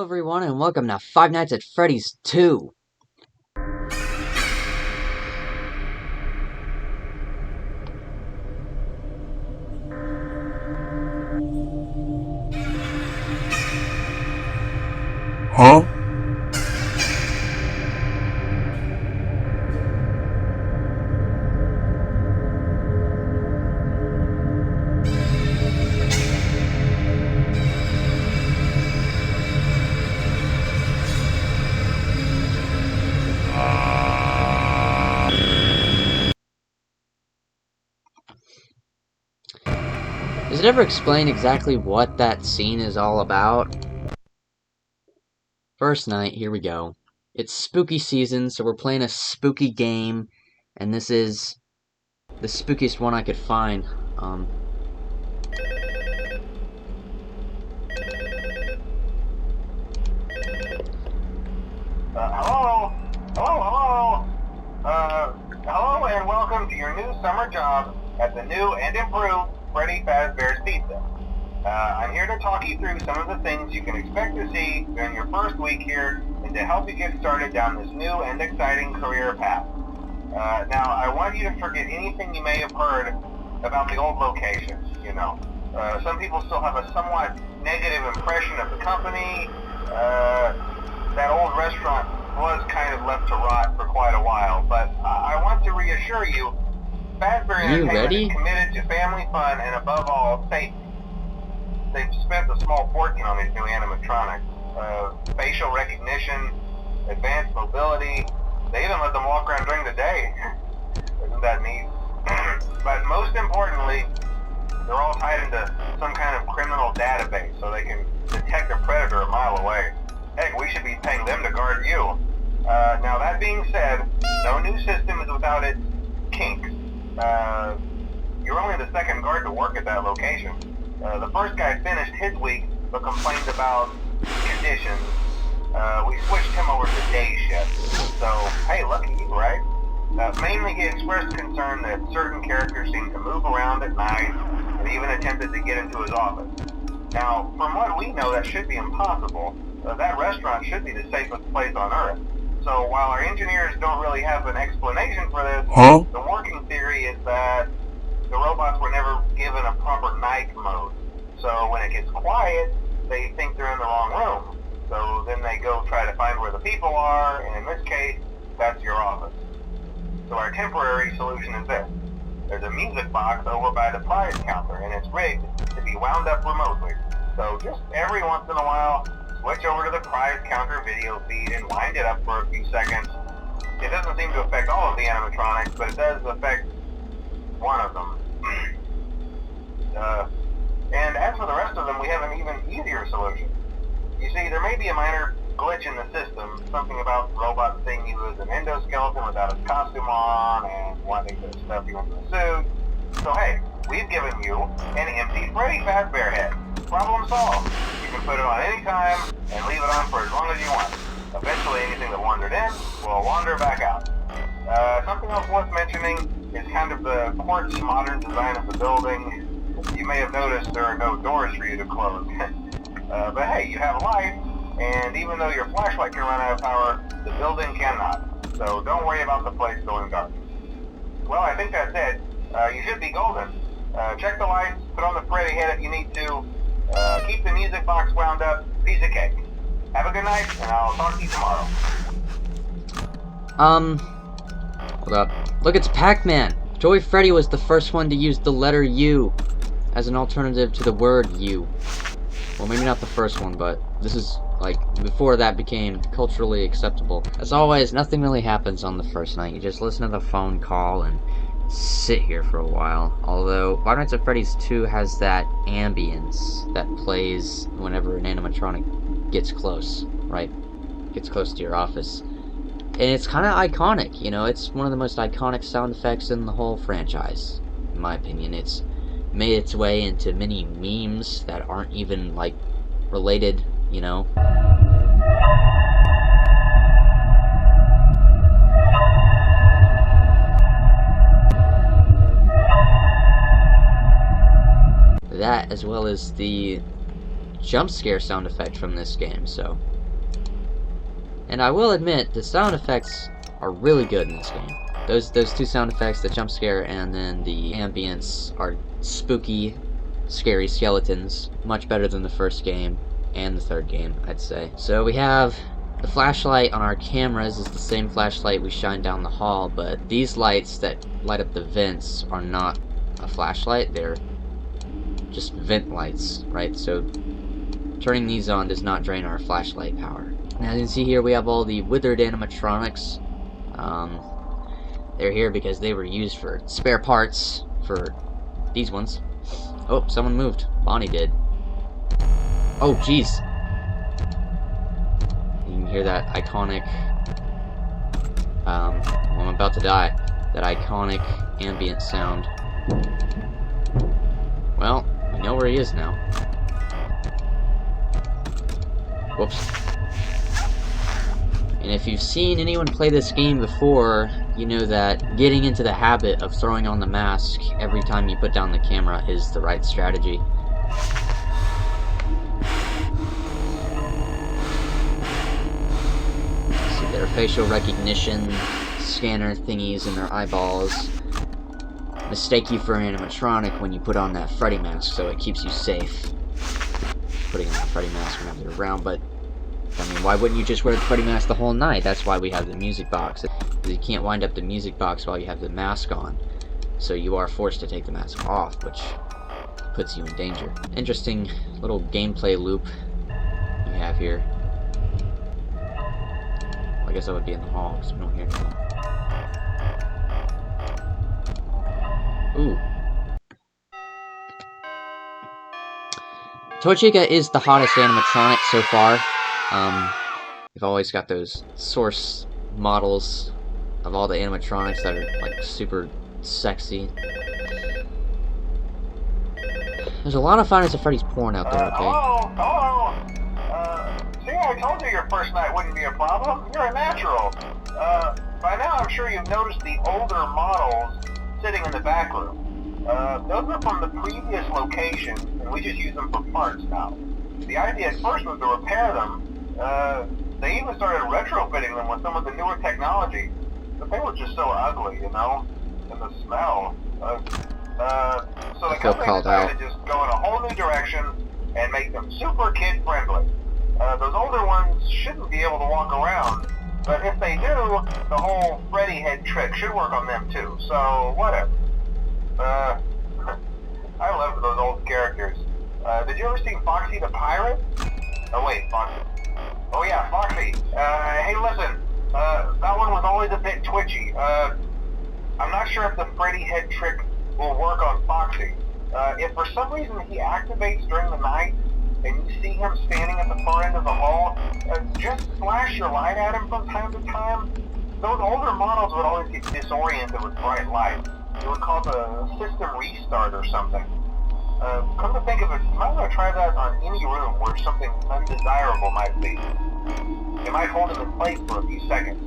everyone, and welcome to Five Nights at Freddy's 2. Huh? Does it ever explain exactly what that scene is all about? First night, here we go. It's spooky season, so we're playing a spooky game, and this is the spookiest one I could find. Hello and welcome to your new summer job at the new and improved Freddy Fazbear's Pizza. I'm here to talk you through some of the things you can expect to see during your first week here and to help you get started down this new and exciting career path. Now, I want you to forget anything you may have heard about the old location, you know. Some people still have a somewhat negative impression of the company. That old restaurant was kind of left to rot for quite a while, but I want to reassure you, Fazbear Entertainment is committed to family fun and above all, safety. They've spent a small fortune on these new animatronics. Facial recognition, advanced mobility, they even let them walk around during the day. Isn't that neat? But most importantly, they're all tied into some kind of criminal database so they can detect a predator a mile away. Heck, we should be paying them to guard you. Now that being said, no new system is without its kinks. You're only the second guard to work at that location. The first guy finished his week but complained about conditions. We switched him over to day shift. So, hey, lucky you, right? Mainly he expressed concern that certain characters seem to move around at night and even attempted to get into his office. Now, from what we know, that should be impossible. That restaurant should be the safest place on Earth. So while our engineers don't really have an explanation for this, the working theory is that the robots were never given a proper night mode. So when it gets quiet, they think they're in the wrong room. So then they go try to find where the people are, and in this case, that's your office. So our temporary solution is this. There's a music box over by the prize counter, and it's rigged to be wound up remotely. So just every once in a while, switch over to the prize counter video feed and wind it up for a few seconds. It doesn't seem to affect all of the animatronics, but it does affect one of them. And as for the rest of them, we have an even easier solution. You see, there may be a minor glitch in the system, something about the robot seeing you as an endoskeleton without his costume on and wanting to stuff you into a suit. So hey, we've given you an empty Freddy Fazbear head. Problem solved. You can put it on any time and leave it on for as long as you want. Eventually anything that wandered in will wander back out. Something else worth mentioning is kind of the quartz modern design of the building. You may have noticed there are no doors for you to close. But hey, you have lights, and even though your flashlight can run out of power, the building cannot. So don't worry about the place going dark. Well, I think that's it. You should be golden. Check the lights, put on the Freddy head if you need to. Keep the music box wound up. Piece of cake. Have a good night, and I'll talk to you tomorrow. Hold up. Look, it's Pac-Man! Joey Freddy was the first one to use the letter U as an alternative to the word U. Well, maybe not the first one, but this is, like, before that became culturally acceptable. As always, nothing really happens on the first night. You just listen to the phone call and sit here for a while. Although, Five Nights at Freddy's 2 has that ambience that plays whenever an animatronic gets close, right? Gets close to your office. And it's kind of iconic, you know? It's one of the most iconic sound effects in the whole franchise, in my opinion. It's made its way into many memes that aren't even, like, related, you know? That, as well as the jump scare sound effect from this game, so And I will admit, the sound effects are really good in this game. Those two sound effects, the jump scare and then the ambience, are spooky, scary skeletons. Much better than the first game and the third game, I'd say. So we have the flashlight on our cameras is the same flashlight we shine down the hall, but these lights that light up the vents are not a flashlight, they're just vent lights, right? So turning these on does not drain our flashlight power. Now, as you can see here, we have all the withered animatronics. They're here because they were used for spare parts for these ones. Oh, someone moved. Bonnie did. Oh, jeez. You can hear that iconic... well, I'm about to die. That iconic ambient sound. Well, we know where he is now. Whoops. And if you've seen anyone play this game before, you know that getting into the habit of throwing on the mask every time you put down the camera is the right strategy. See their facial recognition scanner thingies in their eyeballs mistake you for an animatronic when you put on that Freddy mask, so it keeps you safe. Putting on the Freddy mask whenever you're around, but I mean, why wouldn't you just wear the Freddy mask the whole night? That's why we have the music box. Because you can't wind up the music box while you have the mask on. So you are forced to take the mask off, which puts you in danger. Interesting little gameplay loop you have here. Well, I guess I would be in the hall, because we don't hear anything. Ooh. Tochica is the hottest animatronic so far. We've always got those source models of all the animatronics that are like super sexy. There's a lot of Five Nights at Freddy's porn out there, okay? Hello? See, I told you your first night wouldn't be a problem. You're a natural. By now I'm sure you've noticed the older models sitting in the back room. Those are from the previous location, and we just use them for parts now. The idea at first was to repair them. They even started retrofitting them with some of the newer technology, but they were just so ugly, you know, and the smell. So the company decided to just go in a whole new direction and make them super kid-friendly. Those older ones shouldn't be able to walk around, but if they do, the whole Freddy head trick should work on them too, so whatever. I loved those old characters. Did you ever see Foxy the Pirate? Oh wait, Foxy. Oh yeah, Foxy. Hey listen, that one was always a bit twitchy. I'm not sure if the Freddy head trick will work on Foxy. If for some reason he activates during the night, and you see him standing at the far end of the hall, just flash your light at him from time to time. Those older models would always get disoriented with bright lights. It would cause a system restart or something. Come to think of it, you might want to try that on any room where something undesirable might be. It might hold him in place for a few seconds.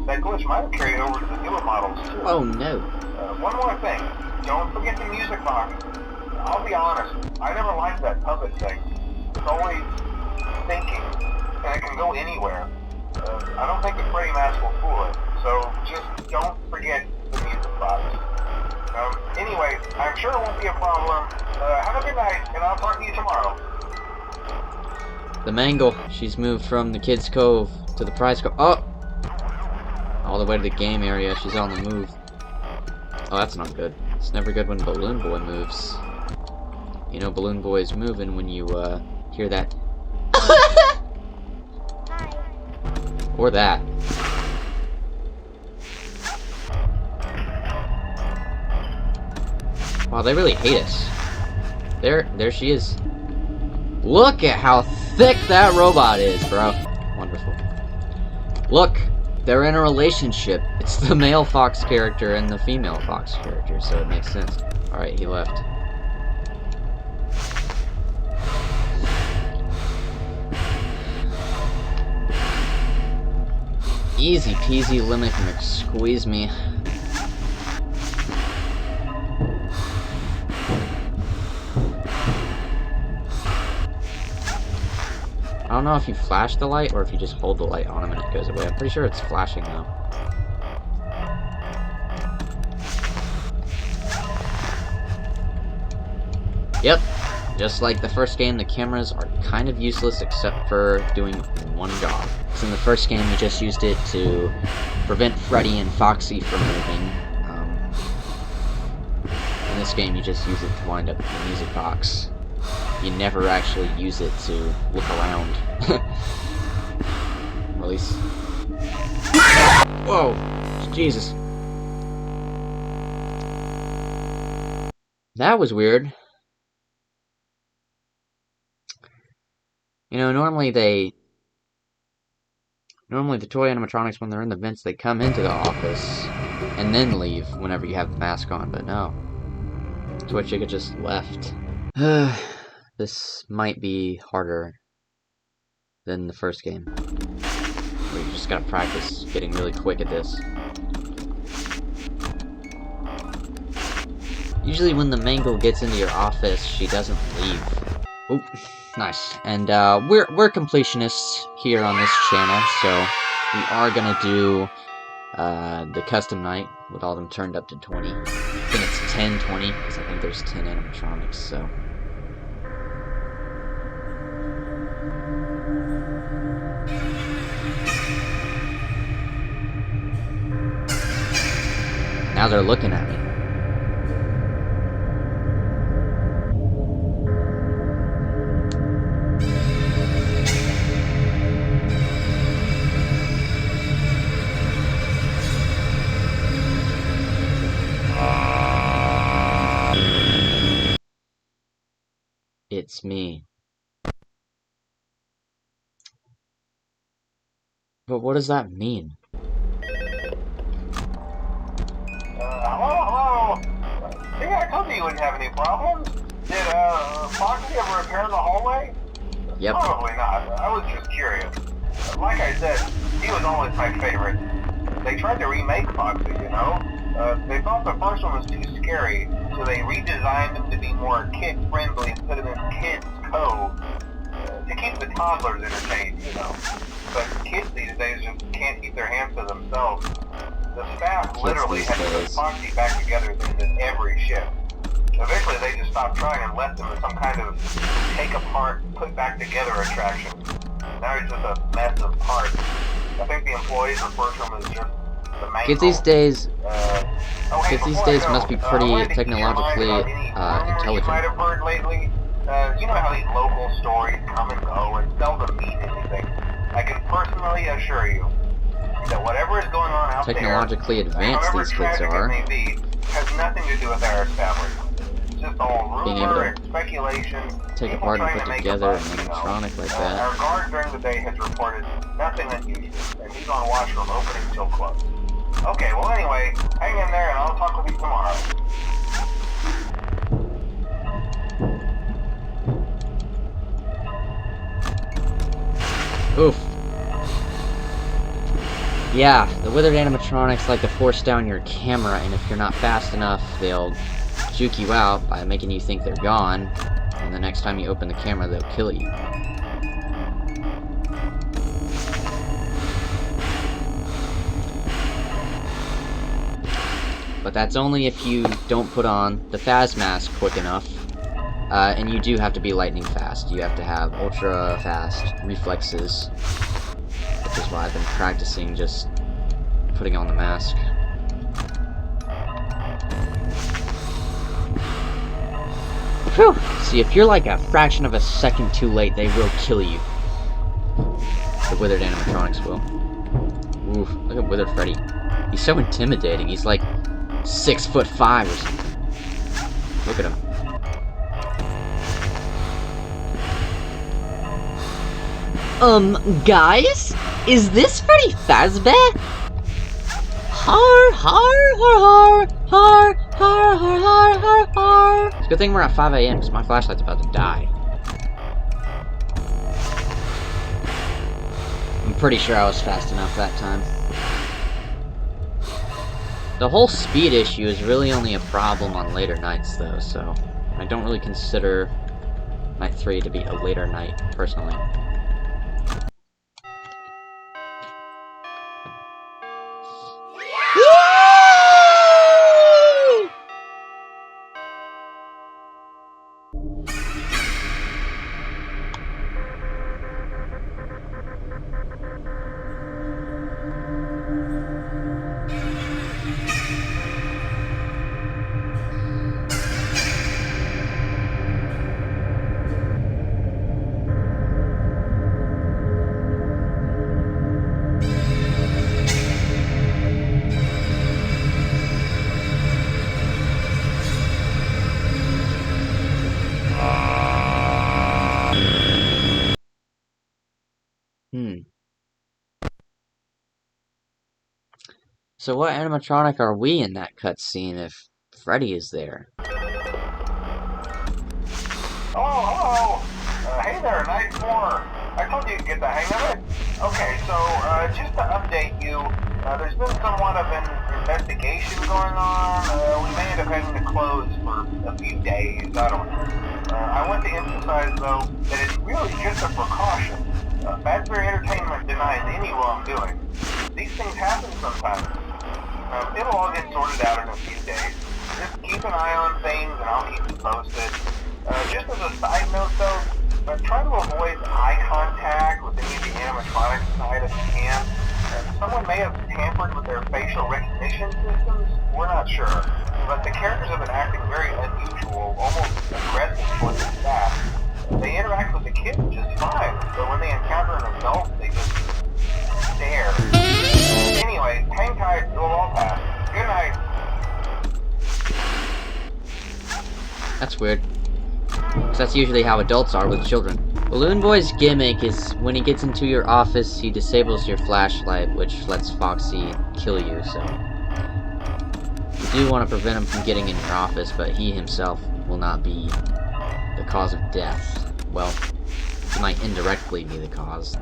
That glitch might have carried over to the newer models too. Oh no. One more thing. Don't forget the music box. I'll be honest, I never liked that puppet thing. It's always thinking, and it can go anywhere. I don't think the Freddy mask will fool it, so just don't forget the music box. Anyway, I'm sure it won't be a problem. Have a good night, and I'll talk to you tomorrow. The Mangle. She's moved from the Kids Cove to the Prize Cove. Oh! All the way to the game area. She's on the move. Oh, that's not good. It's never good when Balloon Boy moves. You know Balloon Boy is moving when you, hear that. Or that. Wow, they really hate us. There she is. Look at how thick that robot is, bro. Wonderful. Look, they're in a relationship. It's the male Fox character and the female Fox character, so it makes sense. Alright, he left. Easy peasy lemon squeeze me. don't know if you flash the light or if you just hold the light on him and it goes away. I'm pretty sure it's flashing though. Yep, just like the first game, the cameras are kind of useless except for doing one job. So in the first game, you just used it to prevent Freddy and Foxy from moving. In this game, you just use it to wind up the music box. You never actually use it to look around. Or at least... Whoa! Jesus. That was weird. You know, normally the toy animatronics, when they're in the vents, they come into the office and then leave whenever you have the mask on, but no. Toy Chica just left. This might be harder than the first game. Where you just gotta practice getting really quick at this. Usually when the Mangle gets into your office, she doesn't leave. Oop. Nice. And we're completionists here on this channel, so we are gonna do the custom night with all them turned up to 20. I think it's 10, 20, because I think there's 10 animatronics, so. Now they're looking at me. It's me. But what does that mean? Hello? Yeah, I told you wouldn't have any problems. Did, Foxy ever repair the hallway? Yep. Probably not. I was just curious. Like I said, he was always my favorite. They tried to remake Foxy, you know? They thought the first one was too scary, so they redesigned him to be more kid-friendly and put him in Kids Cove to keep the toddlers entertained, you know. But kids these days just can't keep their hands to themselves. The staff literally had to put Foxy back together at the end of every shift. Eventually they just stopped trying and left him as some kind of take-apart, put-back-together attraction. Now he's just a mess of parts. I think the employees refer to him as just the main Kids these days... hey, kids these days must be pretty I technologically intelligent. You might have heard lately, you know how these local stories come and go and seldom mean anything. I can personally assure you that whatever is going on out technologically there, advanced these kids are, it may be, has nothing to do with our establishment. It's just all being able rumor to and speculation. take apart and put together an animatronic like that. Our guard during the day has reported nothing unusual, and he's on watch from opening till close. Okay, well anyway, hang in there and I'll talk with you tomorrow. Oof. Yeah, the withered animatronics like to force down your camera, and if you're not fast enough, they'll juke you out by making you think they're gone, and the next time you open the camera, they'll kill you. But that's only if you don't put on the Phas mask quick enough. And you do have to be lightning fast. You have to have ultra fast reflexes. Which is why I've been practicing just putting on the mask. Whew! See, if you're like a fraction of a second too late, they will kill you. The withered animatronics will. Oof, look at withered Freddy. He's so intimidating. He's like 6'5" or something. Look at him. Guys? Is this Freddy Fazbear? Har, har, har, har, har, har, har, har, har. It's a good thing we're at 5 AM because my flashlight's about to die. I'm pretty sure I was fast enough that time. The whole speed issue is really only a problem on later nights, though, so I don't really consider Night 3 to be a later night, personally. So what animatronic are we in that cutscene if Freddy is there? Hello. Hey there, Night 4. I told you you'd get the hang of it. Okay, so, just to update you, there's been somewhat of an investigation going on. We may end up having to close for a few days. I don't know. I want to emphasize, though, that it's really just a precaution. Fazbear Entertainment denies any wrongdoing. These things happen sometimes. It'll all get sorted out in a few days. Just keep an eye on things, and I'll keep you posted. Just as a side note, though, try to avoid eye contact with any of the animatronic side if you can. Someone may have tampered with their facial recognition systems. We're not sure. But the characters have been acting very unusual, almost aggressive towards the staff. They interact with the kids just fine, but when they encounter an adult, they just stare. Anyway, hang tight, it'll all pass. Good night. That's weird. 'Cause that's usually how adults are with children. Balloon Boy's gimmick is when he gets into your office, he disables your flashlight, which lets Foxy kill you, so... You do want to prevent him from getting in your office, but he himself will not be the cause of death. Well, he might indirectly be the cause.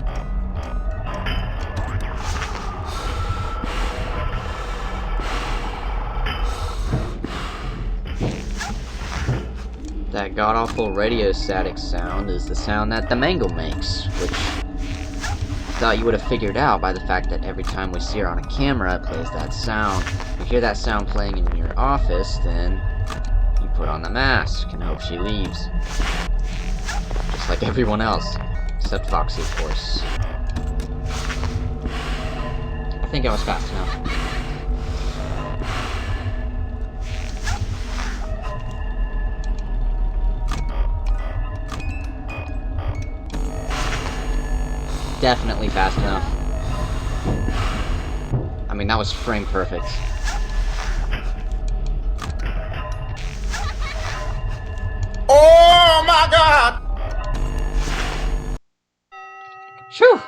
That god-awful radio static sound is the sound that the mango makes, which I thought you would have figured out by the fact that every time we see her on a camera, it plays that sound. If you hear that sound playing in your office, then you put on the mask and hope she leaves. Just like everyone else, except Foxy, of course. I think I was fast enough. Definitely fast enough. I mean, that was frame perfect. Oh my god! Phew!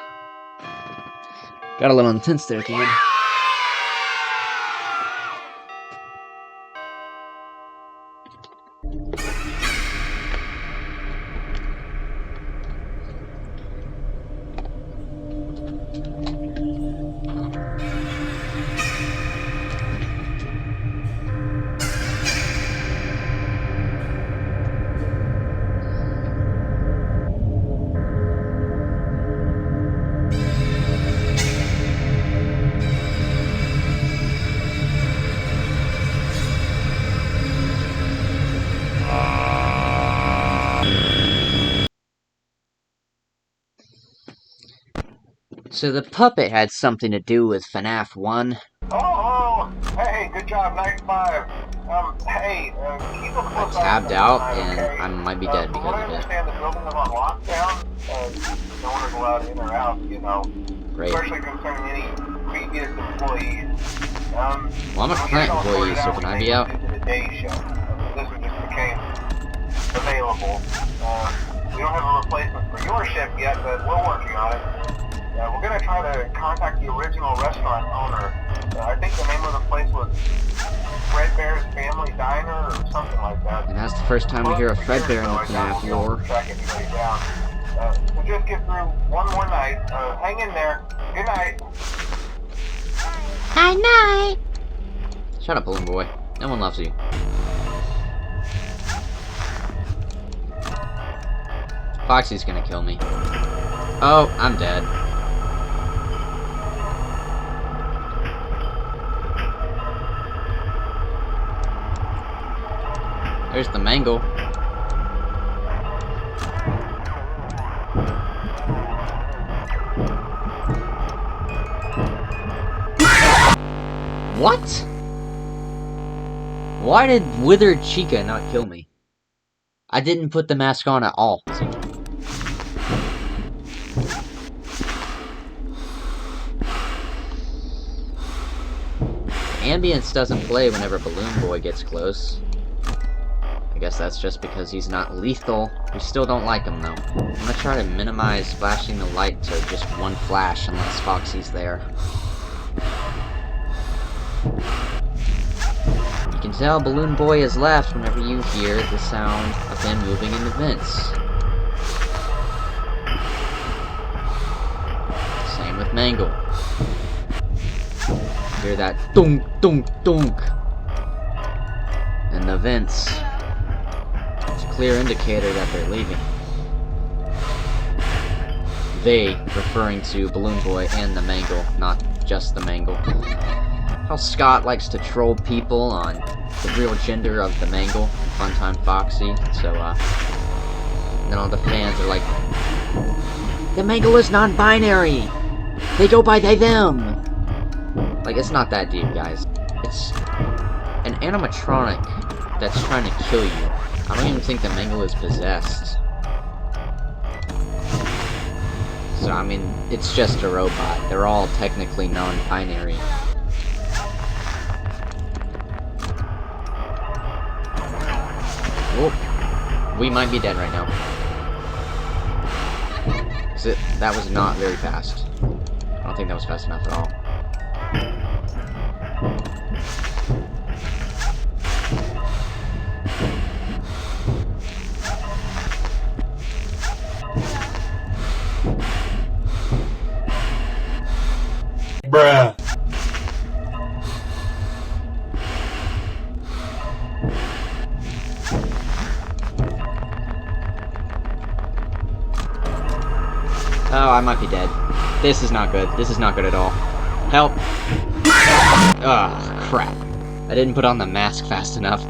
Got a little intense there at the end. So the puppet had something to do with FNAF 1. Oh, hey, good job, Night 5. Hey, keep a close eye Tabbed on the out, line, and okay? I might be dead From what I because of it. understand, the building is on lockdown. No one is allowed in or out, you know. Great. Especially concerning any previous employees. Well, I'm a current employee, so can I be out? The day show. This one just became available. We don't have a replacement for your shift yet, but we're working on it. We're going to try to contact the original restaurant owner. I think the name of the place was Fredbear's Family Diner or something like that. And that's the first time we hear of Fredbear in the FNAF lore. Track anybody down. We'll just get through one more night. Hang in there. Good night. Night. Shut up, Balloon Boy. No one loves you. Foxy's gonna kill me. Oh, I'm dead. There's the mangle. What? Why did Withered Chica not kill me? I didn't put the mask on at all. Ambience doesn't play whenever Balloon Boy gets close. I I guess that's just because he's not lethal. We still don't like him, though. I'm gonna try to minimize flashing the light to just one flash unless Foxy's there. You can tell Balloon Boy has left whenever you hear the sound of him moving in the vents. Same with Mangle. Hear that dunk, dunk, dunk in the vents. It's a clear indicator that they're leaving. They referring to Balloon Boy and the Mangle, not just the Mangle. How Scott likes to troll people on the real gender of the Mangle, Funtime Foxy, so, then all the fans are like, the Mangle is non-binary! They go by they, them! Like, it's not that deep, guys. It's an animatronic that's trying to kill you. I don't even think the Mangle is possessed. So, I mean, it's just a robot. They're all technically non-binary. Oh, we might be dead right now. That was not very fast. I don't think that was fast enough at all. Bruh. Oh, I might be dead. This is not good. This is not good at all. Help! Ugh, crap. I didn't put on the mask fast enough.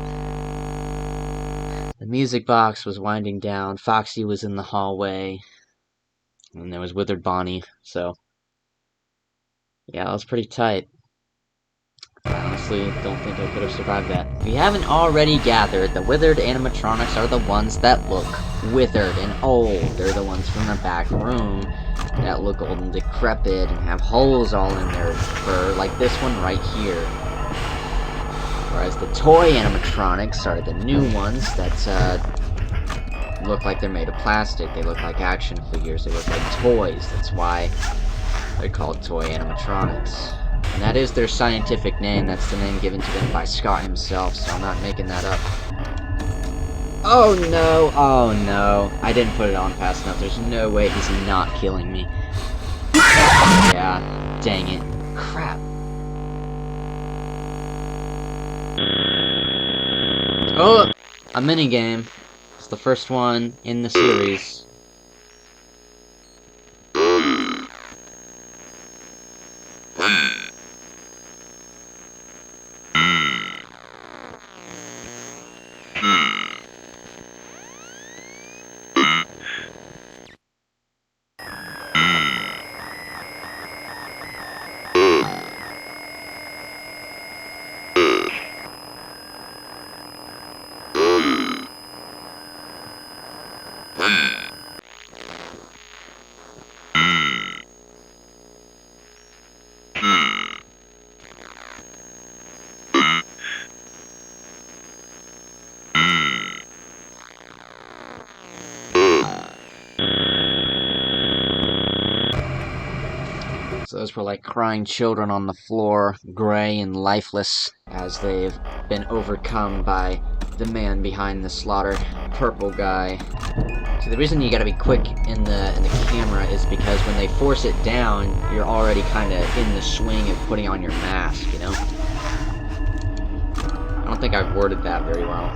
The music box was winding down, Foxy was in the hallway, and there was Withered Bonnie, so... yeah, that was pretty tight. I honestly don't think I could have survived that. If you haven't already gathered, the withered animatronics are the ones that look withered and old. They're the ones from the back room that look old and decrepit and have holes all in their fur, like this one right here. Whereas the toy animatronics are the new ones that look like they're made of plastic. They look like action figures. They look like toys. That's why they're called toy animatronics. And that is their scientific name. That's the name given to them by Scott himself, so I'm not making that up. Oh no, oh no. I didn't put it on fast enough. There's no way he's not killing me. Yeah, dang it. Crap. Oh, a minigame. It's the first one in the series. So those were like crying children on the floor, gray and lifeless, as they've been overcome by the man behind the slaughter, purple guy. So the reason you gotta be quick in the camera is because when they force it down, you're already kinda in the swing of putting on your mask, you know? I don't think I've worded that very well.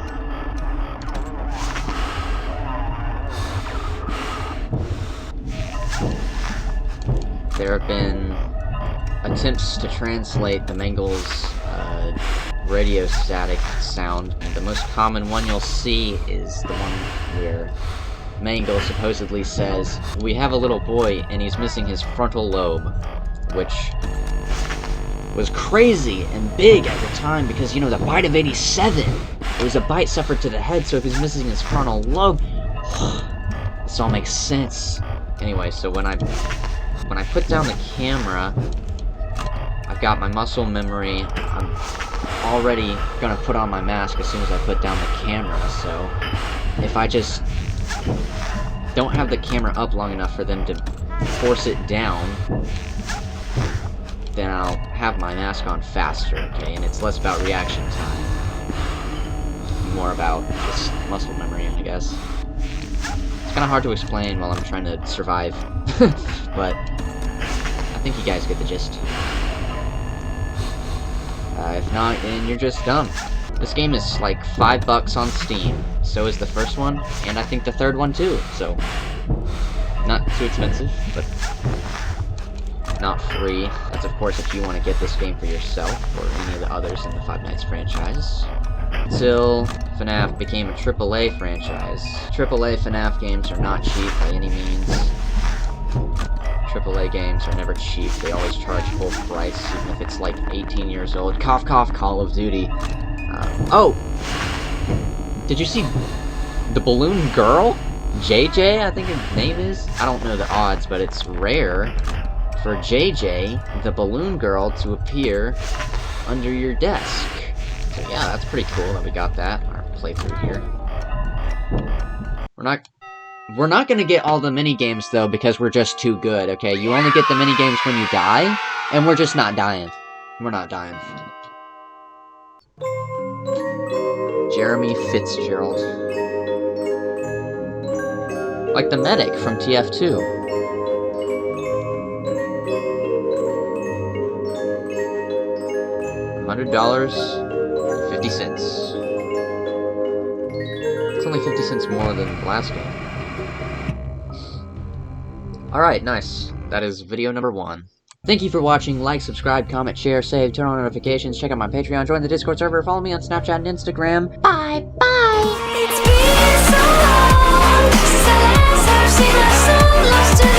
There have been attempts to translate the Mangle's radio static sound. The most common one you'll see is the one where Mangle supposedly says, "We have a little boy and he's missing his frontal lobe," which was crazy and big at the time because, you know, the bite of 87, it was a bite suffered to the head, so if he's missing his frontal lobe, this all makes sense. Anyway, so when I put down the camera, I've got my muscle memory, I'm already gonna put on my mask as soon as I put down the camera, so if I just don't have the camera up long enough for them to force it down, then I'll have my mask on faster, okay? And it's less about reaction time. More about just muscle memory, I guess. It's kinda hard to explain while I'm trying to survive, but I think you guys get the gist. If not, then you're just dumb. This game is like $5 on Steam. So is the first one, and I think the third one too, so not too expensive, but not free. That's of course if you want to get this game for yourself, or any of the others in the Five Nights franchise. Until FNAF became a AAA franchise. AAA FNAF games are not cheap by any means. AAA games are never cheap, they always charge full price, even if it's like 18 years old. Cough cough, Call of Duty. Oh! Did you see the balloon girl? JJ, I think her name is? I don't know the odds, but it's rare for JJ, the balloon girl, to appear under your desk. So yeah, that's pretty cool that we got that in our playthrough here. We're not gonna get all the mini-games though, because we're just too good, okay? You only get the mini-games when you die, and we're just not dying. We're not dying. Jeremy Fitzgerald. Like the medic from TF2. $100.50. It's only 50 cents more than the last game. Alright, nice. That is video number 1. Thank you for watching. Like, subscribe, comment, share, save, turn on notifications, check out my Patreon, join the Discord server, follow me on Snapchat and Instagram. Bye, bye! It's been so long since I last have seen our soul lost to